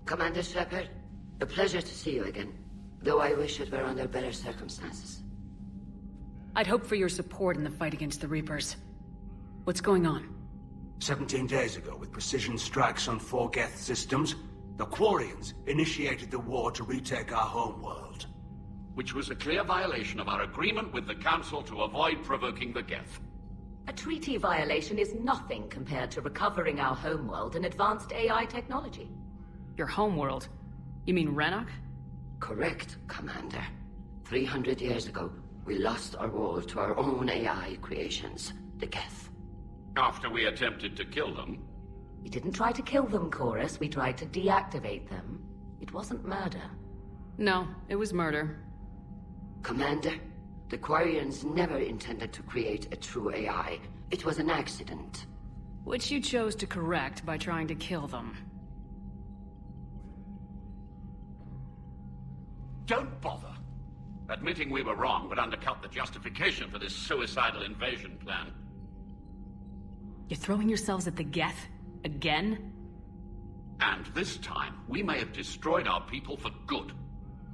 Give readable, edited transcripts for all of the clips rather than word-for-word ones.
Commander Shepard, a pleasure to see you again, though I wish it were under better circumstances. I'd hope for your support in the fight against the Reapers. What's going on? 17 days ago, with precision strikes on 4 Geth systems, the Quarians initiated the war to retake our homeworld. Which was a clear violation of our agreement with the Council to avoid provoking the Geth. A treaty violation is nothing compared to recovering our homeworld and advanced AI technology. Your homeworld? You mean Ranох? Correct, Commander. 300 years ago, we lost our world to our own AI creations, the Geth. After we attempted to kill them. We didn't try to kill them, Chorus. We tried to deactivate them. It wasn't murder. No, it was murder. Commander, the Quarians never intended to create a true AI. It was an accident. Which you chose to correct by trying to kill them. Don't bother. Admitting we were wrong would undercut the justification for this suicidal invasion plan. You're throwing yourselves at the Geth? Again? And this time, we may have destroyed our people for good.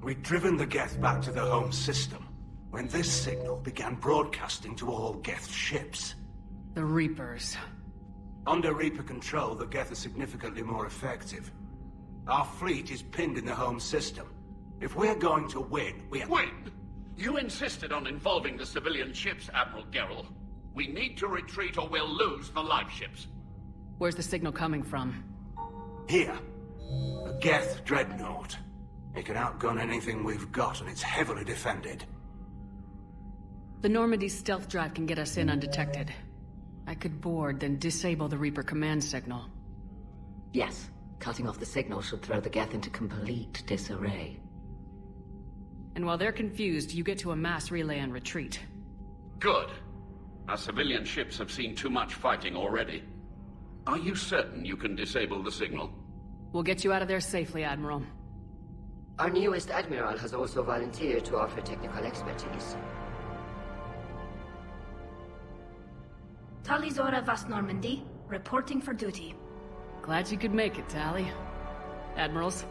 We'd driven the Geth back to the home system, when this signal began broadcasting to all Geth ships. The Reapers. Under Reaper control, the Geth are significantly more effective. Our fleet is pinned in the home system. If we're going to win, we have... Win? You insisted on involving the civilian ships, Admiral Gerrel. We need to retreat or we'll lose the live ships. Where's the signal coming from? Here. A Geth Dreadnought. It can outgun anything we've got, and it's heavily defended. The Normandy's stealth drive can get us in undetected. I could board, then disable the Reaper command signal. Yes, cutting off the signal should throw the Geth into complete disarray. And while they're confused, you get to a mass relay and retreat. Good. Our civilian ships have seen too much fighting already. Are you certain you can disable the signal? We'll get you out of there safely, Admiral. Our newest Admiral has also volunteered to offer technical expertise. Talizora Vast Normandy, reporting for duty. Glad you could make it, Tally. Admirals,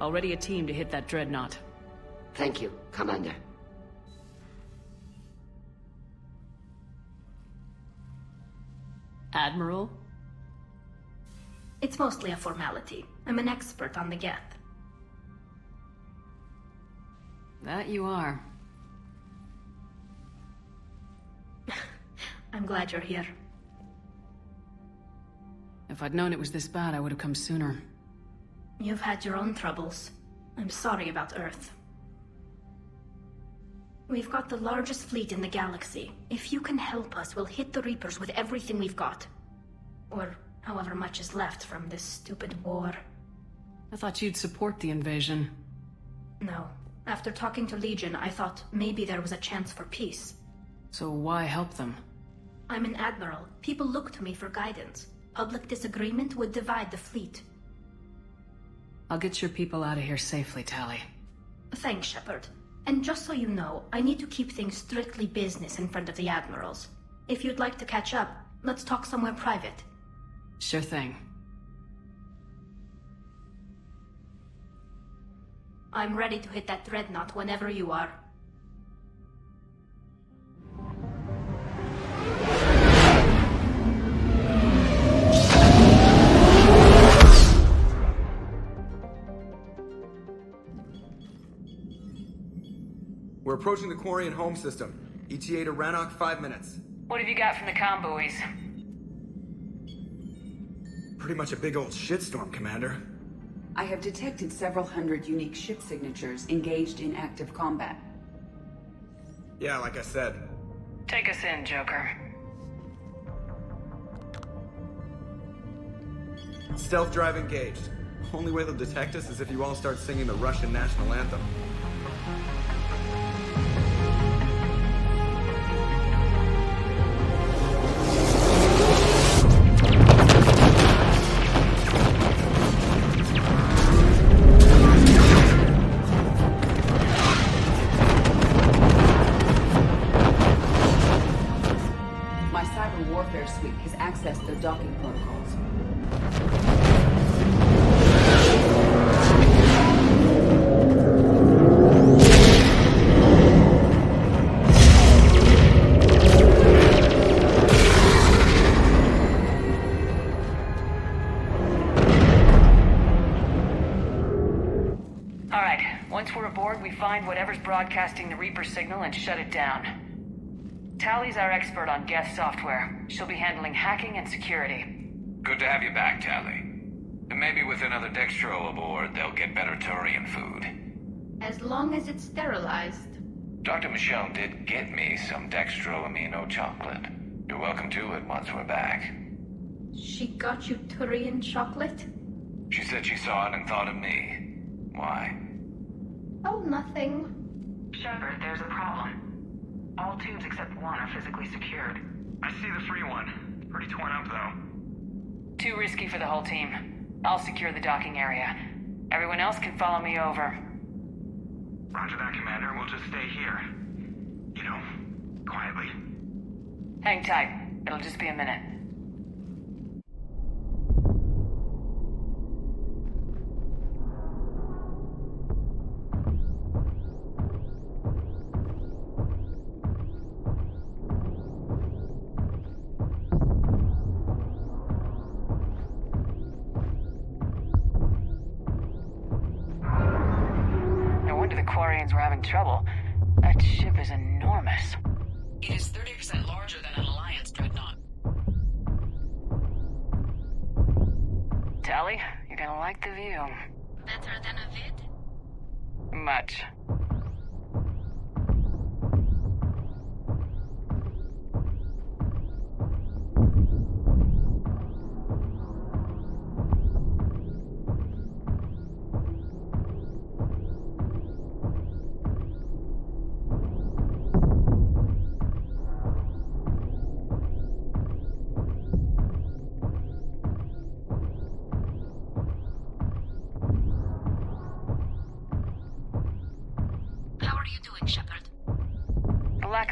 already a team to hit that Dreadnought. Thank you, Commander. Admiral? It's mostly a formality. I'm an expert on the Geth. That you are. I'm glad you're here. If I'd known it was this bad, I would have come sooner. You've had your own troubles. I'm sorry about Earth. We've got the largest fleet in the galaxy. If you can help us, we'll hit the Reapers with everything we've got. Or however much is left from this stupid war. I thought you'd support the invasion. No. After talking to Legion, I thought maybe there was a chance for peace. So why help them? I'm an admiral. People look to me for guidance. Public disagreement would divide the fleet. I'll get your people out of here safely, Tally. Thanks, Shepard. And just so you know, I need to keep things strictly business in front of the admirals. If you'd like to catch up, let's talk somewhere private. Sure thing. I'm ready to hit that Dreadnought whenever you are. We're approaching the Quarian home system. ETA to Ranох, 5 minutes. What have you got from the comm buoys? Pretty much a big old shitstorm, Commander. I have detected several hundred unique ship signatures engaged in active combat. Yeah, like I said. Take us in, Joker. Stealth drive engaged. Only way they'll detect us is if you all start singing the Russian national anthem. My cyber warfare suite has accessed their docking protocols. aboard, we find whatever's broadcasting the Reaper signal and shut it down. Tally's our expert on Geth software. She'll be handling hacking and security. Good to have you back, Tally. And maybe with another Dextro aboard, they'll get better Turian food. As long as it's sterilized. Dr. Michelle did get me some Dextro amino chocolate. You're welcome to it once we're back. She got you Turian chocolate? She said she saw it and thought of me. Why? Oh, nothing. Shepard, there's a problem. All tubes except one are physically secured. I see the free one. Pretty torn up, though. Too risky for the whole team. I'll secure the docking area. Everyone else can follow me over. Roger that, Commander. We'll just stay here. You know, quietly. Hang tight. It'll just be a minute. Quarians were having trouble. That ship is enormous. It is 30% larger than an Alliance dreadnought. Tally, you're gonna like the view. Better than a vid? Much.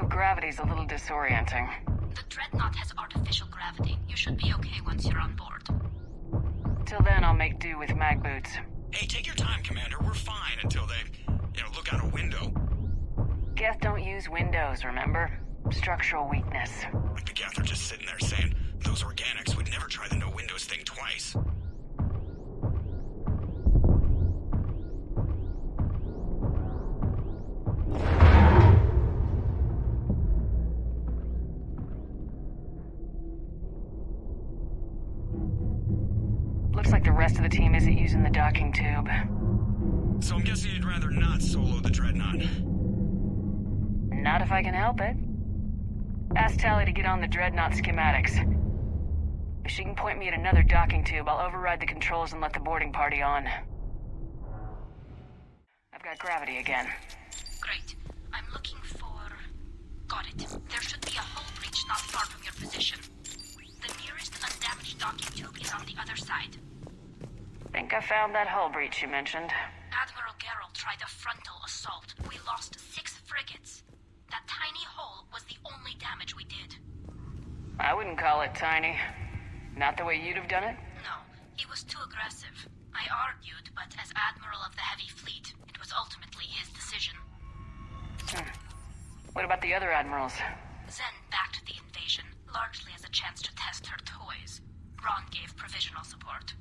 Gravity's a little disorienting. The Dreadnought has artificial gravity. You should be okay once you're on board. Till then, I'll make do with mag boots. Hey, take your time, Commander. We're fine until they, look out a window. Geth don't use windows, remember? Structural weakness. Like the Geth are just sitting there saying, those organics would never try the no windows thing twice. Looks like the rest of the team isn't using the docking tube. So I'm guessing you'd rather not solo the Dreadnought. Not if I can help it. Ask Tally to get on the Dreadnought schematics. If she can point me at another docking tube, I'll override the controls and let the boarding party on. I've got gravity again. Great. I'm looking for... Got it. There should be a hull breach not far from your position. The nearest undamaged docking tube is on the other side. Think I found that hull breach you mentioned. Admiral Geralt tried a frontal assault. We lost 6 frigates. That tiny hole was the only damage we did. I wouldn't call it tiny. Not the way you'd have done it? No, he was too aggressive. I argued, but as Admiral of the Heavy Fleet, it was ultimately his decision. What about the other admirals? Zen backed the invasion, largely as a chance to test her toys. Ron gave provisional support.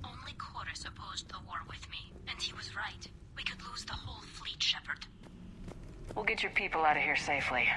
Only Chorus opposed the war with me, and he was right. We could lose the whole fleet, Shepard. We'll get your people out of here safely.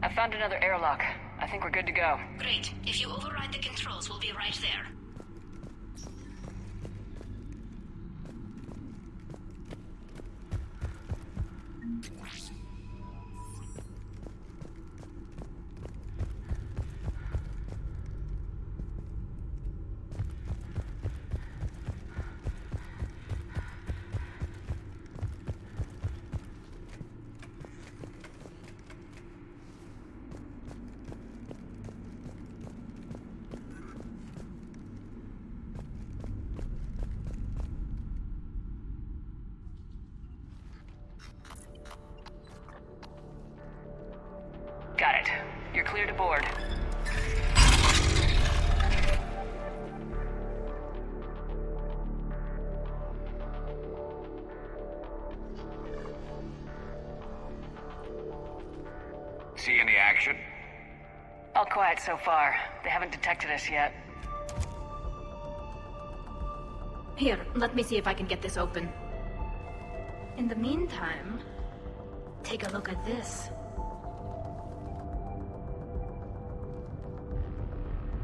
I found another airlock. I think we're good to go. Great. If you override the controls, we'll be right there. Got it. You're clear to board. See any action? All quiet so far. They haven't detected us yet. Here, let me see if I can get this open. In the meantime, take a look at this.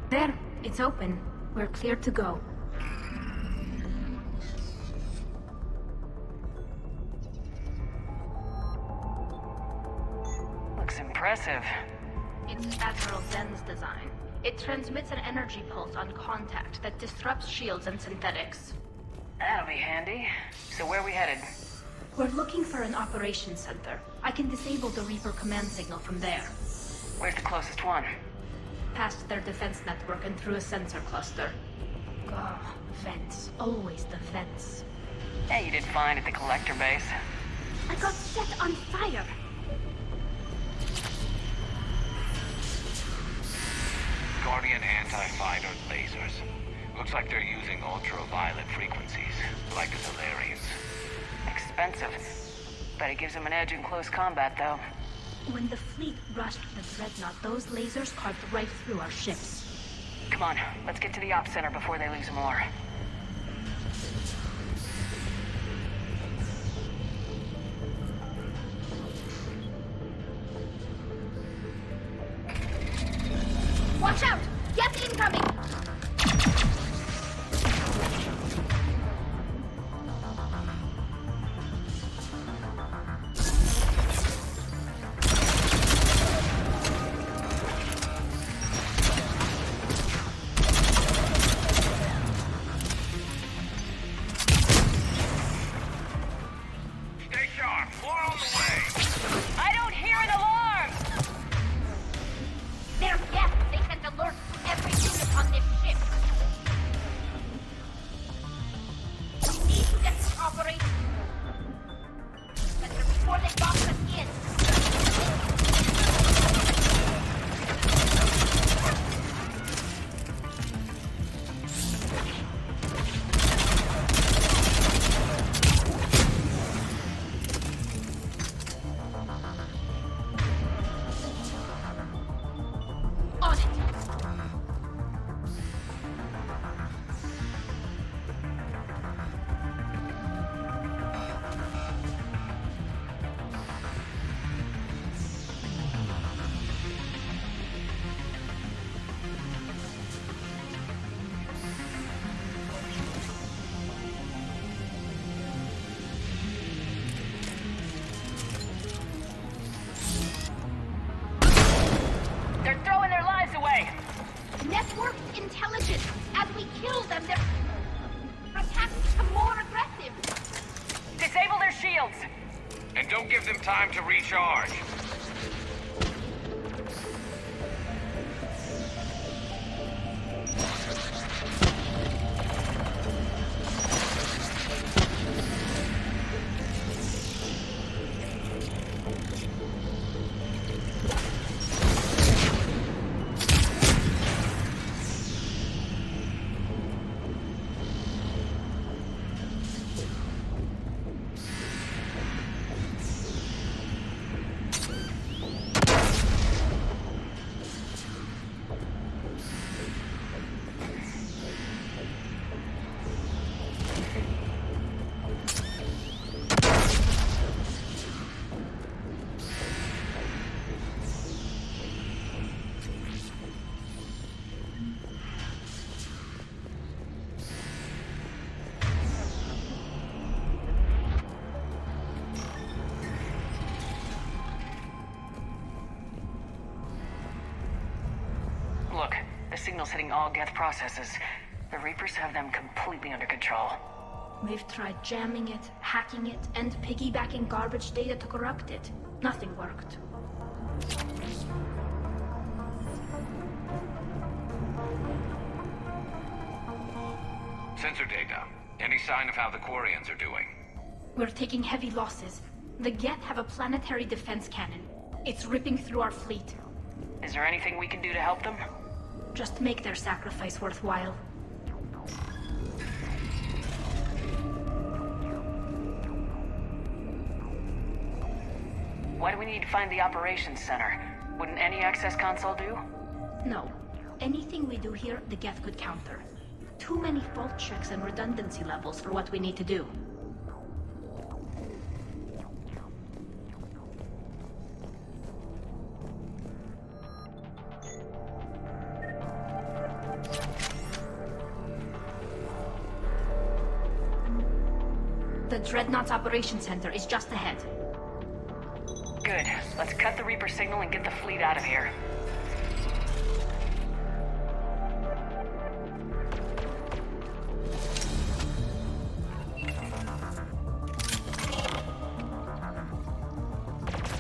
There, it's open. We're clear to go. Looks impressive. It's Admiral Zen's design. It transmits an energy pulse on contact that disrupts shields and synthetics. That'll be handy. So where are we headed? We're looking for an operations center. I can disable the Reaper command signal from there. Where's the closest one? Past their defense network and through a sensor cluster. Oh, vents. Always the vents. Yeah, you did fine at the collector base. I got set on fire. Guardian anti-fighter lasers. Looks like they're using ultraviolet frequencies, like the Solarians. Expensive. Bet it gives them an edge in close combat, though. When the fleet rushed the Dreadnought, those lasers carved right through our ships. Come on, let's get to the op center before they lose more. Watch out! Get incoming! Stay sharp! More on the way! I don't hear an alarm! They're deaf! They sent alerts to every unit on this ship! We need to get this operation center before they box us in! On it! They're throwing their lives away! Networked intelligence! As we kill them, their attacks become more aggressive! Disable their shields! And don't give them time to recharge. Look, the signal's hitting all Geth processes. The Reapers have them completely under control. We've tried jamming it, hacking it, and piggybacking garbage data to corrupt it. Nothing worked. Sensor data. Any sign of how the Quarians are doing? We're taking heavy losses. The Geth have a planetary defense cannon. It's ripping through our fleet. Is there anything we can do to help them? Just make their sacrifice worthwhile. Why do we need to find the operations center? Wouldn't any access console do? No. Anything we do here, the Geth could counter. Too many fault checks and redundancy levels for what we need to do. The Dreadnought's Operations Center is just ahead. Good. Let's cut the Reaper signal and get the fleet out of here.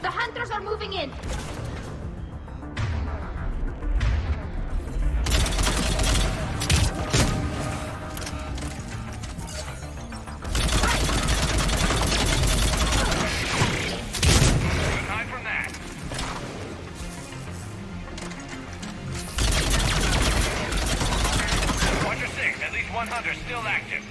The Hunters are moving in! Still active.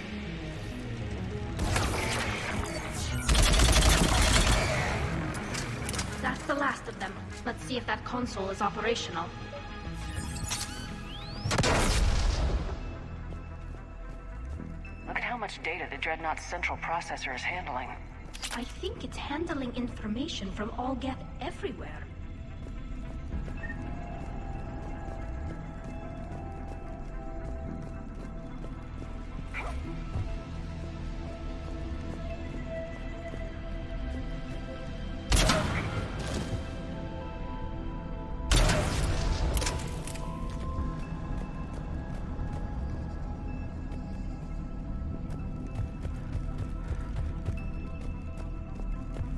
That's the last of them. Let's see if that console is operational. Look at how much data the Dreadnought's central processor is handling. I think it's handling information from all Geth everywhere.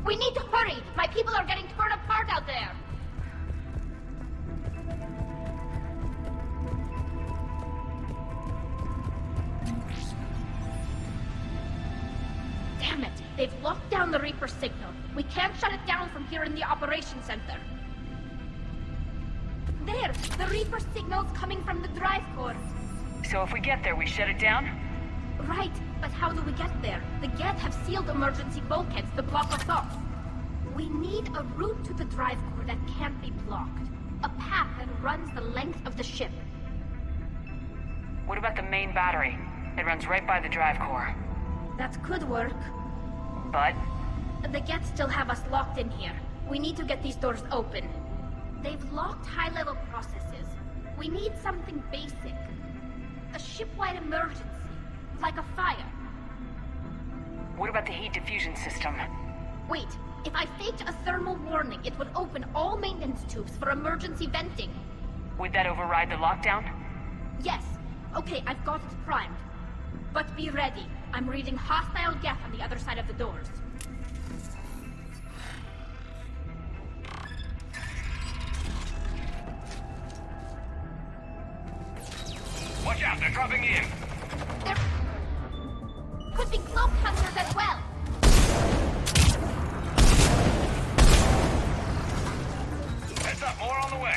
We need to hurry! My people are getting torn apart out there! Damn it! They've locked down the Reaper signal. We can't shut it down from here in the Operations Center. There! The Reaper signal's coming from the drive core. So if we get there, we shut it down? Right, but how do we get there? The Geth have sealed emergency bulkheads to block us off. We need a route to the drive core that can't be blocked. A path that runs the length of the ship. What about the main battery? It runs right by the drive core. That could work. But? The Geth still have us locked in here. We need to get these doors open. They've locked high-level processes. We need something basic. A ship-wide emergency. Like a fire. What about the heat diffusion system? Wait, if I faked a thermal warning, it would open all maintenance tubes for emergency venting. Would that override the lockdown? Yes. Okay, I've got it primed. But be ready. I'm reading hostile Geth on the other side of the doors. Watch out, they're dropping in. There could be cloak hunters as well. Heads up, more on the way.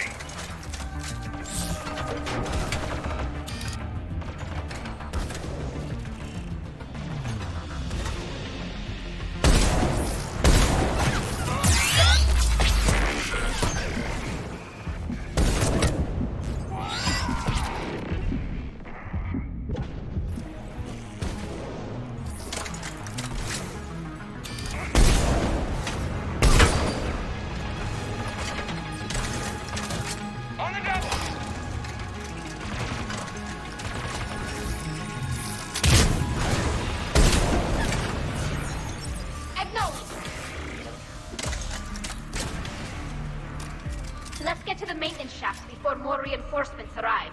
Let's get to the maintenance shaft before more reinforcements arrive.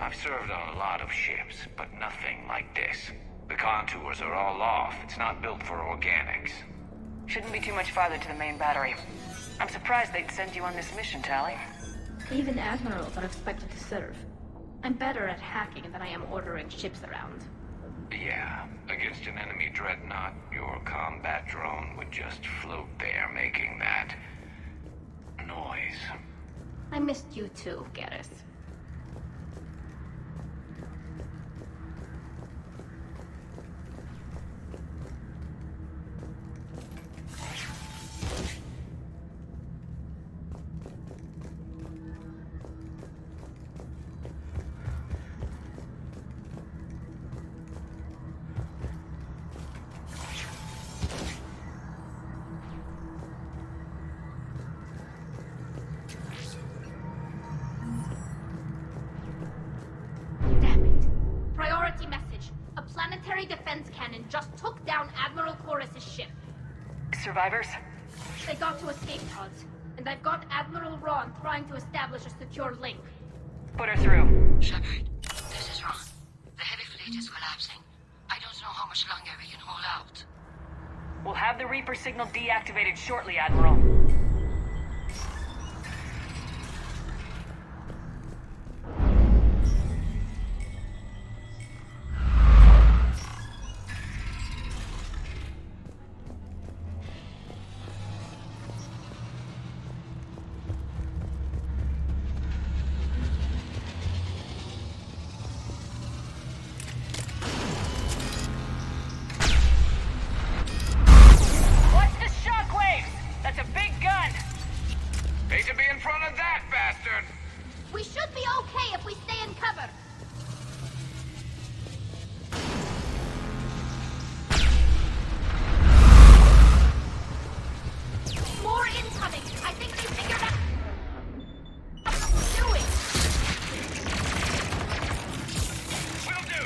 I've served on a lot of ships, but nothing like this. The contours are all off. It's not built for organics. Shouldn't be too much farther to the main battery. I'm surprised they'd send you on this mission, Tally. Even admirals are expected to serve. I'm better at hacking than I am ordering ships around. Yeah, against an enemy dreadnought, your combat drone would just float there making that noise. I missed you too, Garrus. Survivors? They got to escape pods, and I've got Admiral Ron trying to establish a secure link. Put her through. Shepard, this is Ron. The heavy fleet is collapsing. I don't know how much longer we can hold out. We'll have the Reaper signal deactivated shortly, Admiral. We should be okay if we stay in cover. More incoming. I think they figured out what we're doing. Will do.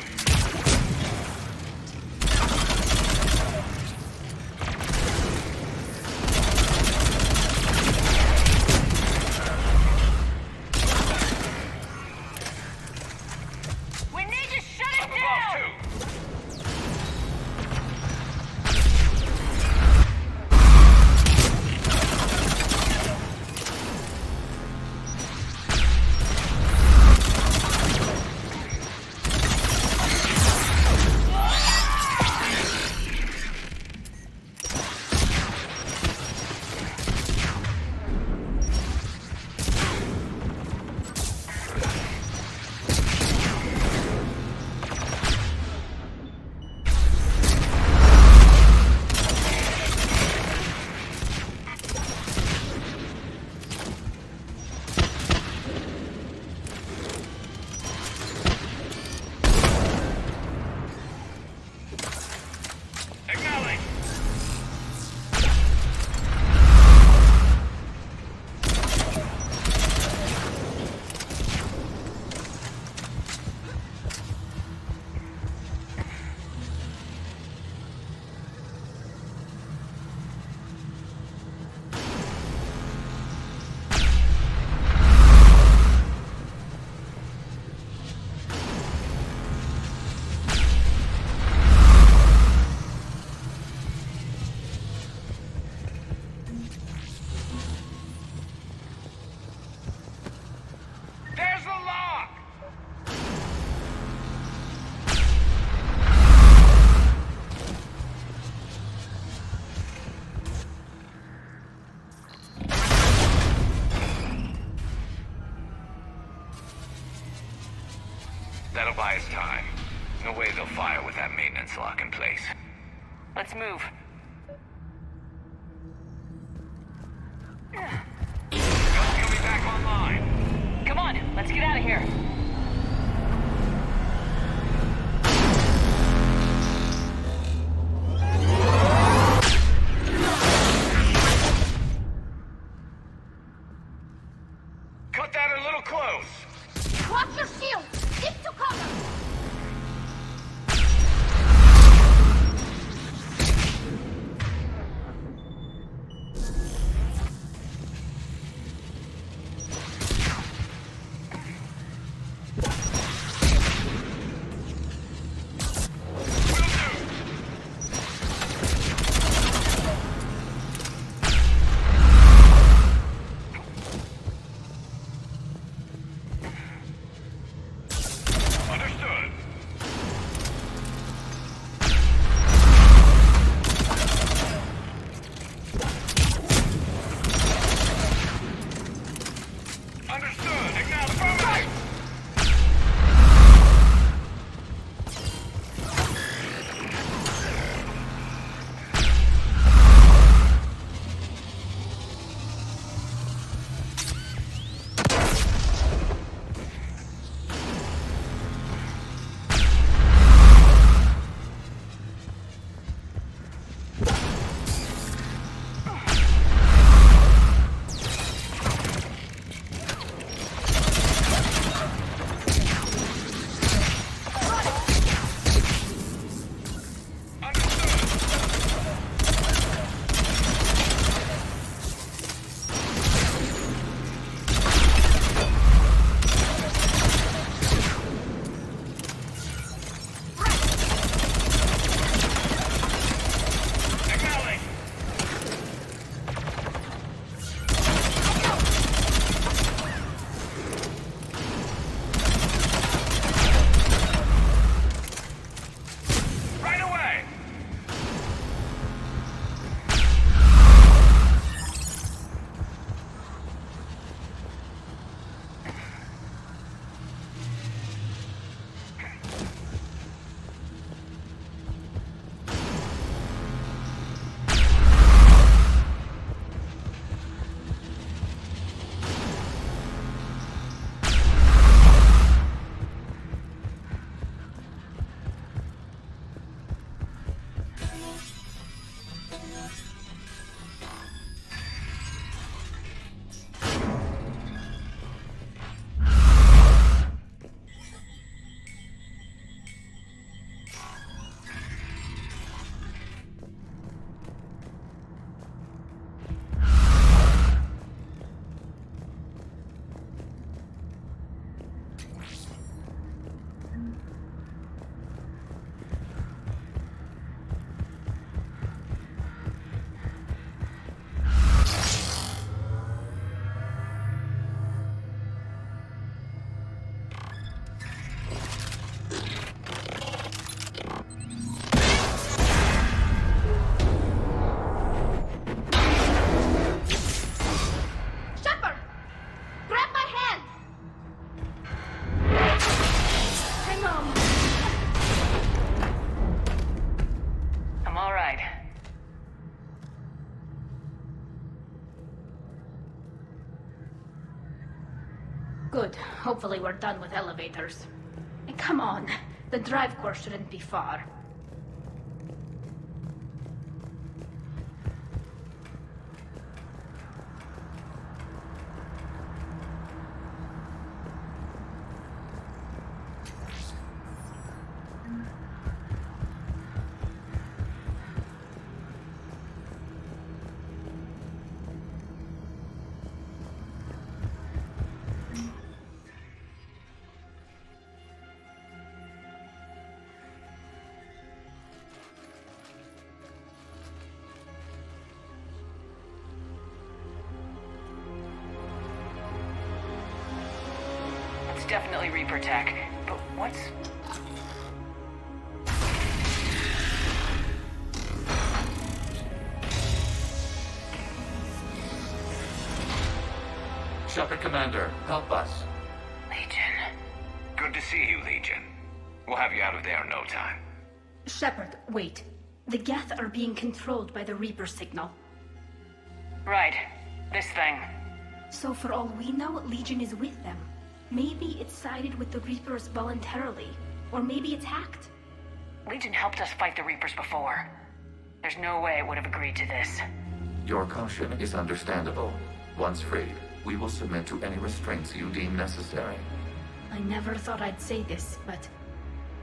That'll buy us time. No way they'll fire with that maintenance lock in place. Let's move. He'll be back online. Come on, let's get out of here. Cut that a little close. Watch your shield! Stick to cover! Hopefully we're done with elevators. And come on, the drive course shouldn't be far. Definitely Reaper tech, but what's... Shepard Commander, help us. Legion. Good to see you, Legion. We'll have you out of there in no time. Shepard, wait. The Geth are being controlled by the Reaper signal. Right. This thing. So for all we know, Legion is with them. Maybe it sided with the Reapers voluntarily. Or maybe it's hacked. Legion helped us fight the Reapers before. There's no way it would have agreed to this. Your caution is understandable. Once freed, we will submit to any restraints you deem necessary. I never thought I'd say this, but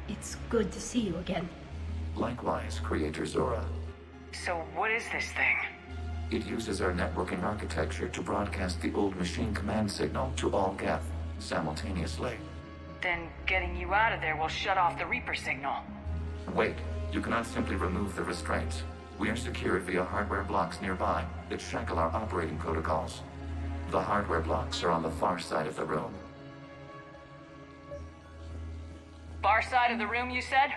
it's good to see you again. Likewise, Creator Zora. So what is this thing? It uses our networking architecture to broadcast the old machine command signal to all Geth simultaneously. Then getting you out of there will shut off the Reaper signal. Wait, you cannot simply remove the restraints. We are secured via hardware blocks nearby that shackle our operating protocols. The hardware blocks are on the far side of the room. Far side of the room, you said?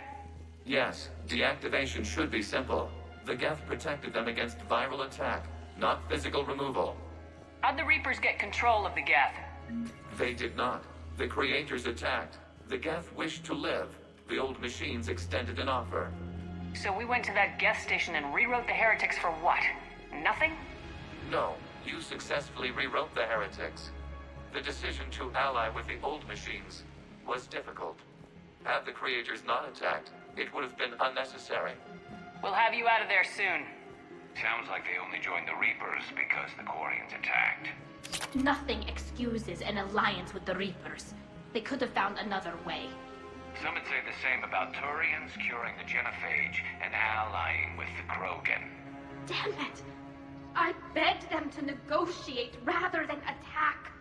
Yes, deactivation should be simple. The Geth protected them against viral attack, not physical removal. How'd the Reapers get control of the Geth? They did not. The Creators attacked. The Geth wished to live. The old machines extended an offer. So we went to that Geth station and rewrote the heretics for what? Nothing? No, you successfully rewrote the heretics. The decision to ally with the old machines was difficult. Had the Creators not attacked, it would have been unnecessary. We'll have you out of there soon. Sounds like they only joined the Reapers because the Quarians attacked. Nothing excuses an alliance with the Reapers. They could have found another way. Some would say the same about Turians curing the genophage and allying with the Krogan. Damn it! I begged them to negotiate rather than attack.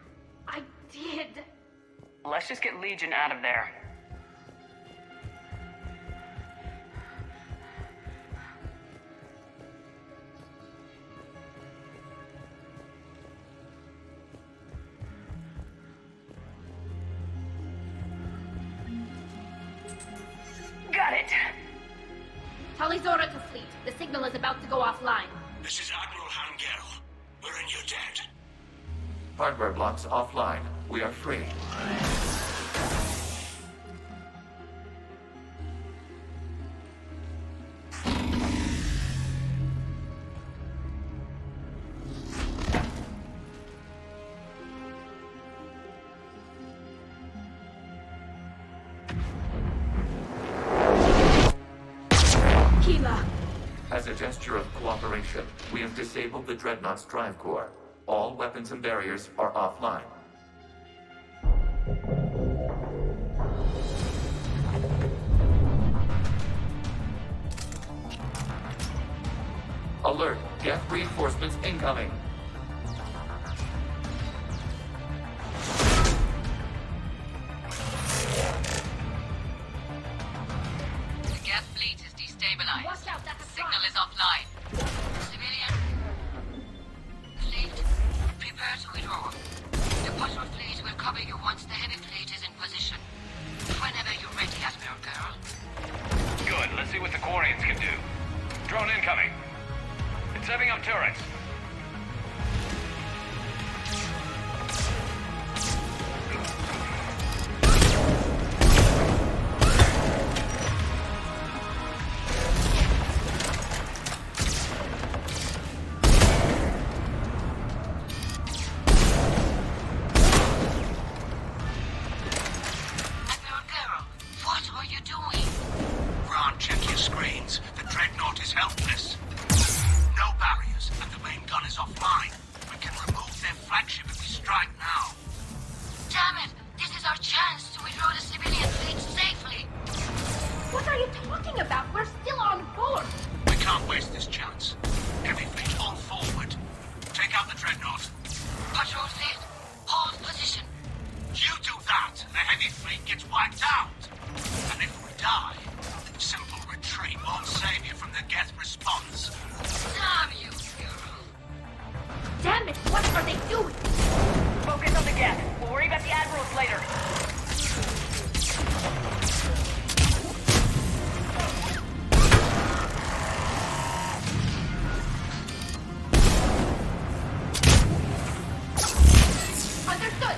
I did. Let's just get Legion out of there. Got it! Tally Zora to fleet. The signal is about to go offline. This is Admiral Hangel. We're in your debt. Hardware blocks offline. We are free. As a gesture of cooperation, we have disabled the Dreadnought's drive core. All weapons and barriers are offline. Alert! Geth reinforcements incoming! The Geth fleet is destabilized. Watch out, that's a Signal is offline. Civilian fleet, prepare to withdraw. The bottom fleet will cover you once the heavy fleet is in position. Whenever you're ready, Admiral Girl. Good, let's see what the Quarians can do. Drone incoming. It's setting up turrets. you doing? Ron, check your screens. The Dreadnought is helpless. No barriers, and the main gun is offline. We can remove their flagship if we strike now. Damn it! This is our chance to withdraw the civilian fleet safely. What are you talking about? We're still on board. We can't waste this chance. Heavy fleet, all forward. Take out the Dreadnought. Patrol fleet, hold position. You do that, the heavy fleet gets wiped out. And if we die, simple retreat won't save you from the Geth response. Damn you, hero. Damn it, what are they doing? Focus on the Geth. We'll worry about the Admirals later. Understood.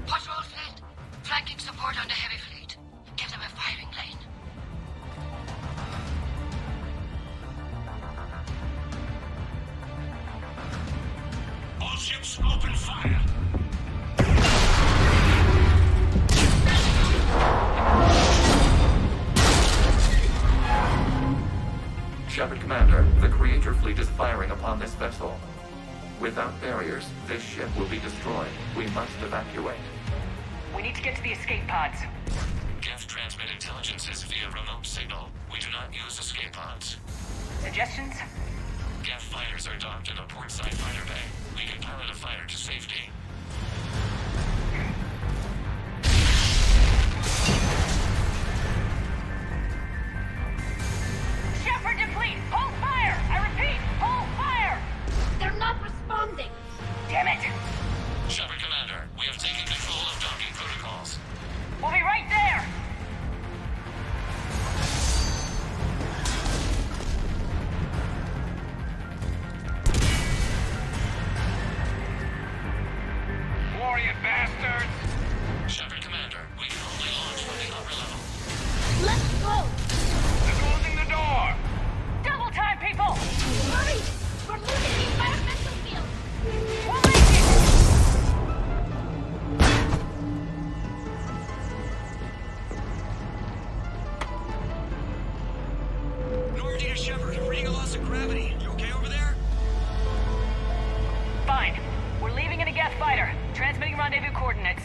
Patrol fleet, flanking support on the heavy fleet. Give them a firing lane. All ships open fire. Shepard Commander, the Creator fleet is firing upon this vessel. Without barriers, this ship will be destroyed. We must evacuate. We need to get to the escape pods. Geth transmit intelligences via remote signal. We do not use escape pods. Suggestions? Geth fighters are docked in a portside fighter bay. We can pilot a fighter to safety. Shepard deplete! Hold fire! I repeat, hold fire! They're not responding. Damn it! Shepard Commander, we have taken control of docking protocols. We'll be right there! Warrior bastards! Shepard Commander, we can only launch from the upper level. Let's go. They're closing the door! Double time, people! Hurry. We're losing the environmental field. We'll make it! Normandy to Shepard, reading a loss of gravity. You okay over there? Fine. We're leaving in a Geth fighter. Transmitting rendezvous coordinates.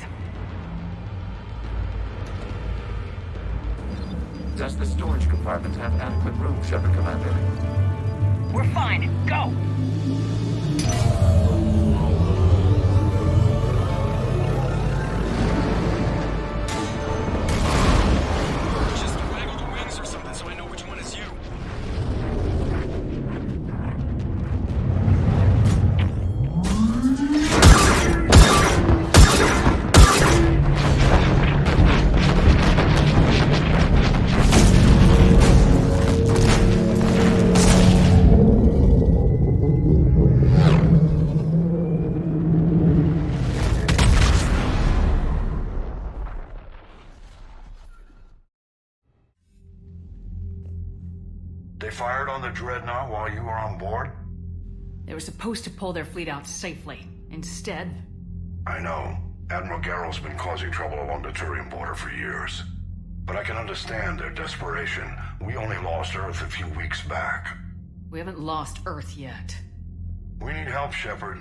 Does the storage compartment have adequate room, Shepard Commander? We're fine. Go! Just waggle the wings or something so I know which one is you. They fired on the Dreadnought while you were on board? They were supposed to pull their fleet out safely. Instead... I know. Admiral Garrow's been causing trouble along the Turian border for years. But I can understand their desperation. We only lost Earth a few weeks back. We haven't lost Earth yet. We need help, Shepard.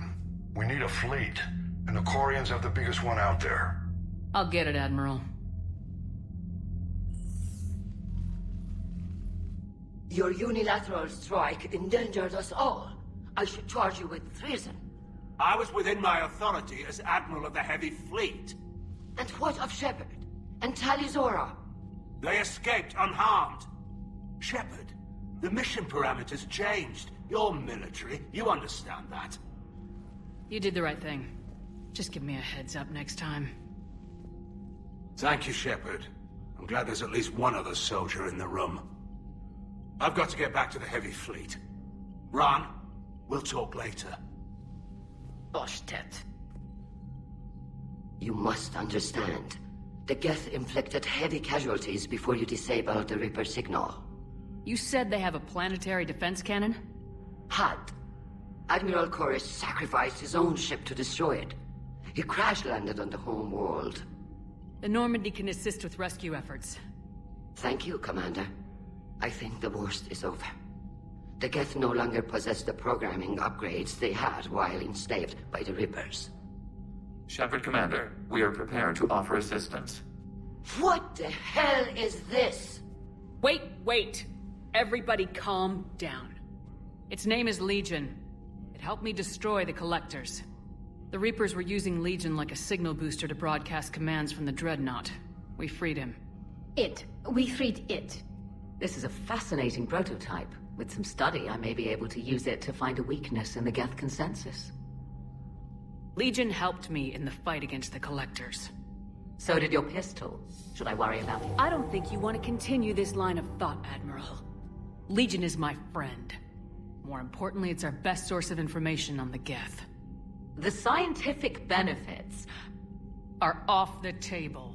We need a fleet. And the Quarians have the biggest one out there. I'll get it, Admiral. Your unilateral strike endangered us all. I should charge you with treason. I was within my authority as Admiral of the Heavy Fleet. And what of Shepard? And Talizora? They escaped unharmed. Shepard, the mission parameters changed. You're military, you understand that. You did the right thing. Just give me a heads up next time. Thank you, Shepard. I'm glad there's at least one other soldier in the room. I've got to get back to the Heavy Fleet. Ron, we'll talk later. Boshtet. You must understand. The Geth inflicted heavy casualties before you disabled the Reaper signal. You said they have a planetary defense cannon? Had. Admiral Chorus sacrificed his own ship to destroy it. He crash-landed on the home world. The Normandy can assist with rescue efforts. Thank you, Commander. I think the worst is over. The Geth no longer possess the programming upgrades they had while enslaved by the Reapers. Shepard, Commander, we are prepared to offer assistance. What the hell is this? Wait! Everybody calm down. Its name is Legion. It helped me destroy the Collectors. The Reapers were using Legion like a signal booster to broadcast commands from the Dreadnought. We freed him. We freed it. This is a fascinating prototype. With some study, I may be able to use it to find a weakness in the Geth consensus. Legion helped me in the fight against the Collectors. So did your pistol. Should I worry about it? I don't think you want to continue this line of thought, Admiral. Legion is my friend. More importantly, it's our best source of information on the Geth. The scientific benefits are off the table.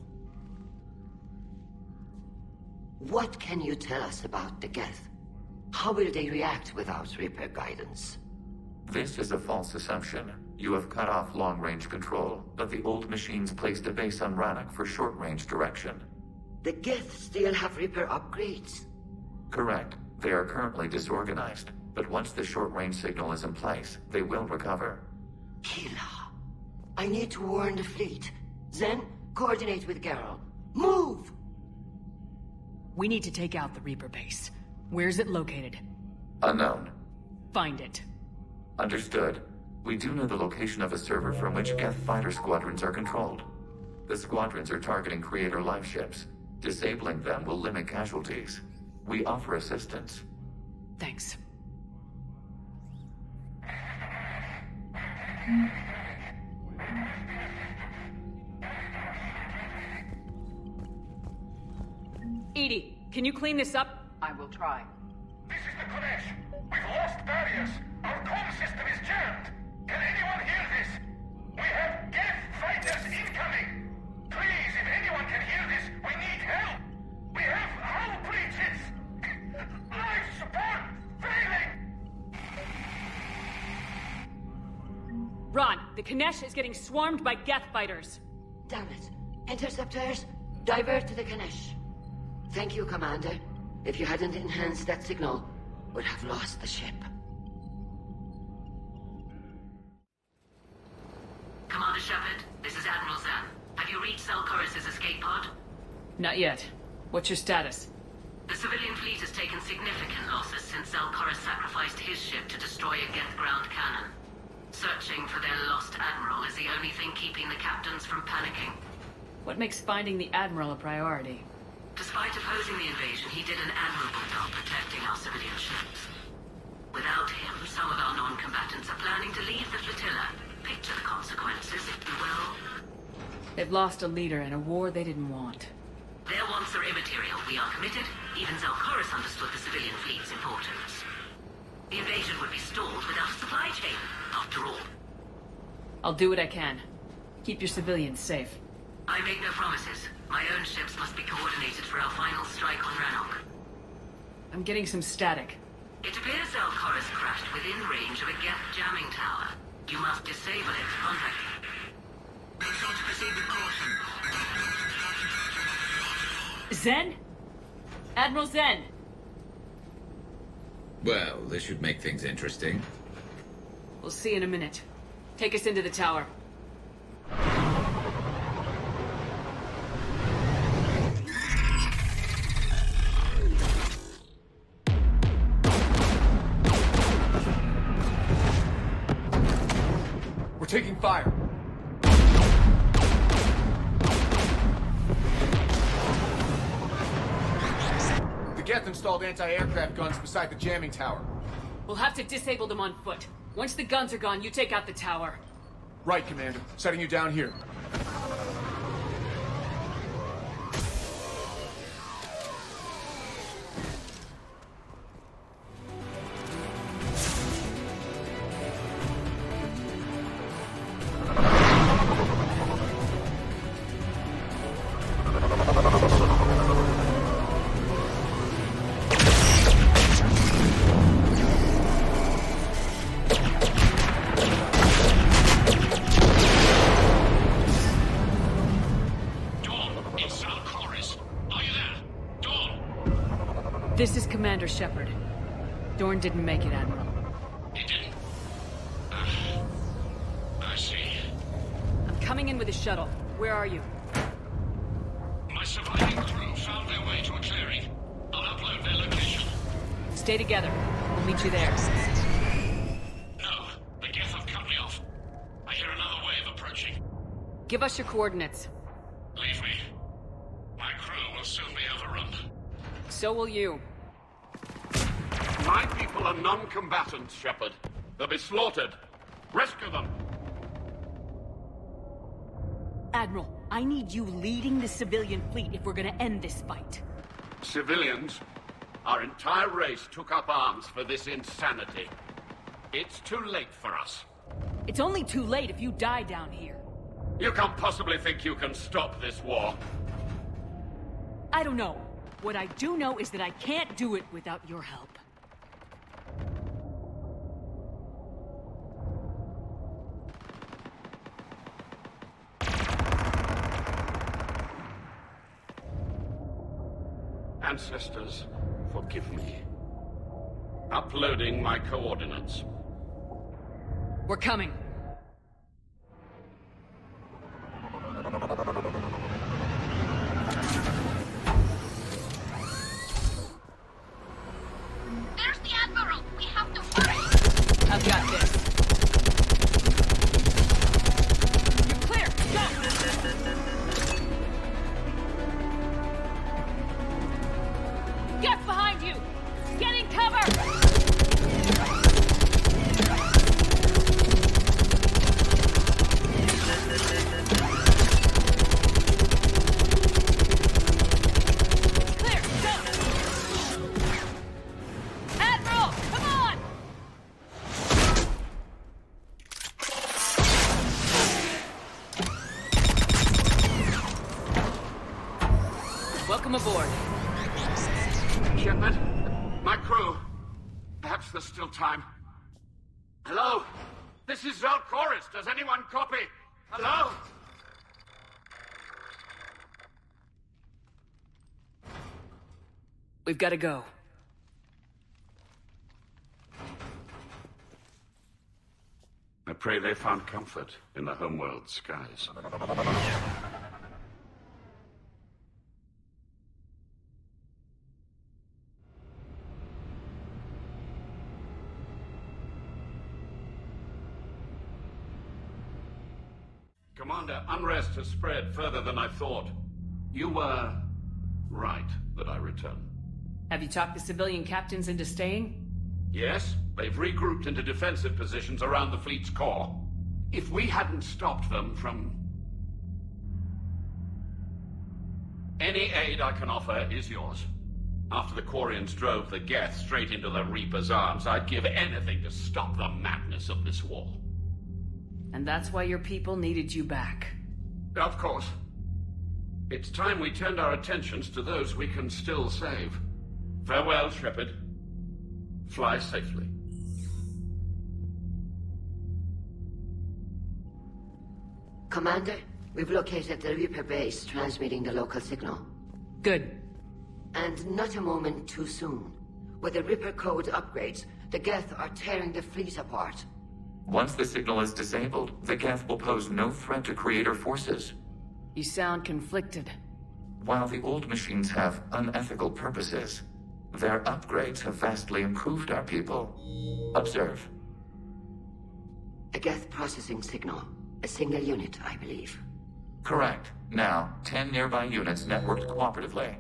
What can you tell us about the Geth? How will they react without Reaper guidance? This is a false assumption. You have cut off long-range control, but the old machines placed a base on Ranох for short-range direction. The Geth still have Reaper upgrades? Correct. They are currently disorganized, but once the short-range signal is in place, they will recover. Hila, I need to warn the fleet. Then, coordinate with Geralt. Move! We need to take out the Reaper base. Where's it located? Unknown. Find it. Understood. We do know the location of a server from which Geth fighter squadrons are controlled. The squadrons are targeting Creator live ships. Disabling them will limit casualties. We offer assistance. Thanks. Edie, can you clean this up? I will try. This is the Kodesh. We've lost barriers. Our comm system is jammed. Can anyone hear this? We have Geth fighters incoming. Please, if anyone can hear this, we need help. We have hull breaches. Life support failing. Ron, the Kanesh is getting swarmed by Geth fighters. Damn it. Interceptors, divert to the Kanesh. Thank you, Commander. If you hadn't enhanced that signal, we'd have lost the ship. Commander Shepard, this is Admiral Zan. Have you reached Selchorus' escape pod? Not yet. What's your status? The civilian fleet has taken significant losses since Selchorus sacrificed his ship to destroy a Geth ground cannon. Searching for their lost admiral is the only thing keeping the captains from panicking. What makes finding the Admiral a priority? Despite opposing the invasion, he did an admirable job protecting our civilian ships. Without him, some of our non-combatants are planning to leave the flotilla. Picture the consequences, if you will. They've lost a leader in a war they didn't want. Their wants are immaterial. We are committed. Even Zelchorus understood the civilian fleet's importance. The invasion would be stalled without a supply chain, after all. I'll do what I can. Keep your civilians safe. I make no promises. My own ships must be coordinated for our final strike on Ranох. I'm getting some static. It appears Zelchorus crashed within range of a Geth jamming tower. You must disable it to contact him. Be sure to proceed with caution. Zen? Admiral Zen! Well, this should make things interesting. We'll see in a minute. Take us into the tower. taking fire. The Geth installed anti-aircraft guns beside the jamming tower. We'll have to disable them on foot. Once the guns are gone, you take out the tower. Right, Commander. Setting you down here. This is Commander Shepard. Dorn didn't make it, Admiral. He didn't? I see. I'm coming in with a shuttle. Where are you? My surviving crew found their way to a clearing. I'll upload their location. Stay together. We'll meet you there. No, the Geth have cut me off. I hear another wave approaching. Give us your coordinates. Leave me. My crew will soon be overrun. So will you. My people are non-combatants, Shepard. They'll be slaughtered. Rescue them! Admiral, I need you leading the civilian fleet if we're gonna end this fight. Civilians? Our entire race took up arms for this insanity. It's too late for us. It's only too late if you die down here. You can't possibly think you can stop this war. I don't know. What I do know is that I can't do it without your help. Ancestors, forgive me. Uploading my coordinates. We're coming. There's the Admiral! We have to hurry! I've got this. You're clear! Go! Get behind you! Get in cover! Welcome aboard. Shepard, my crew. Perhaps there's still time. Hello? This is Zalcoris. Does anyone copy? Hello? We've got to go. I pray they found comfort in the homeworld skies. Commander, unrest has spread further than I thought. You were right that I return. Have you talked the civilian captains into staying? Yes, they've regrouped into defensive positions around the fleet's core. If we hadn't stopped them from... Any aid I can offer is yours. After the Quarians drove the Geth straight into the Reaper's arms, I'd give anything to stop the madness of this war. And that's why your people needed you back. Of course. It's time we turned our attentions to those we can still save. Farewell, Shepard. Fly safely. Commander, we've located the Reaper base transmitting the local signal. Good. And not a moment too soon. With the Reaper code upgrades, the Geth are tearing the fleet apart. Once the signal is disabled, the Geth will pose no threat to Creator forces. You sound conflicted. While the old machines have unethical purposes, their upgrades have vastly improved our people. Observe. A Geth processing signal. A single unit, I believe. Correct. Now, 10 nearby units networked cooperatively.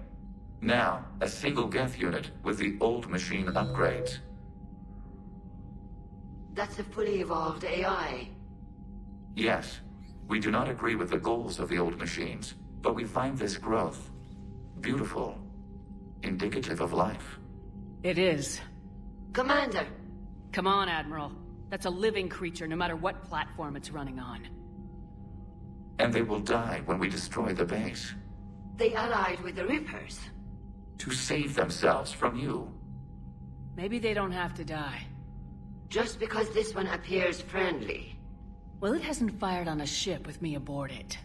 Now, a single Geth unit with the old machine upgrades. That's a fully evolved AI. Yes, we do not agree with the goals of the old machines, but we find this growth beautiful, indicative of life. It is. Commander! Come on, Admiral. That's a living creature, no matter what platform it's running on. And they will die when we destroy the base. They allied with the Reapers. To save themselves from you. Maybe they don't have to die. Just because this one appears friendly. Well, it hasn't fired on a ship with me aboard it.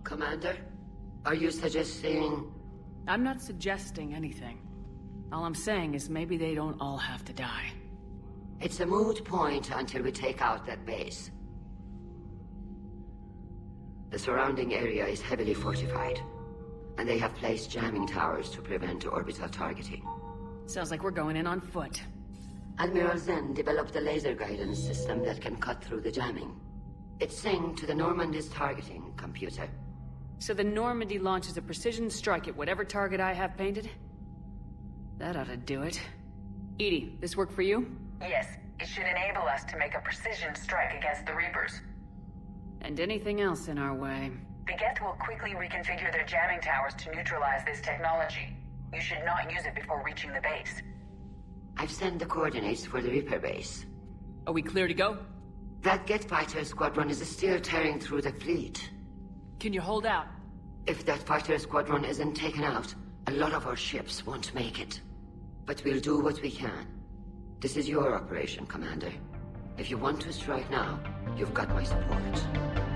Commander, are you suggesting... I'm not suggesting anything. All I'm saying is maybe they don't all have to die. It's a moot point until we take out that base. The surrounding area is heavily fortified, and they have placed jamming towers to prevent orbital targeting. Sounds like we're going in on foot. Admiral Zen developed a laser guidance system that can cut through the jamming. It's synced to the Normandy's targeting computer. So the Normandy launches a precision strike at whatever target I have painted? That ought to do it. Edie, this work for you? Yes, it should enable us to make a precision strike against the Reapers. And anything else in our way. The Geth will quickly reconfigure their jamming towers to neutralize this technology. You should not use it before reaching the base. I've sent the coordinates for the Reaper base. Are we clear to go? That Geth fighter squadron is still tearing through the fleet. Can you hold out? If that fighter squadron isn't taken out, a lot of our ships won't make it. But we'll do what we can. This is your operation, Commander. If you want to strike now, you've got my support.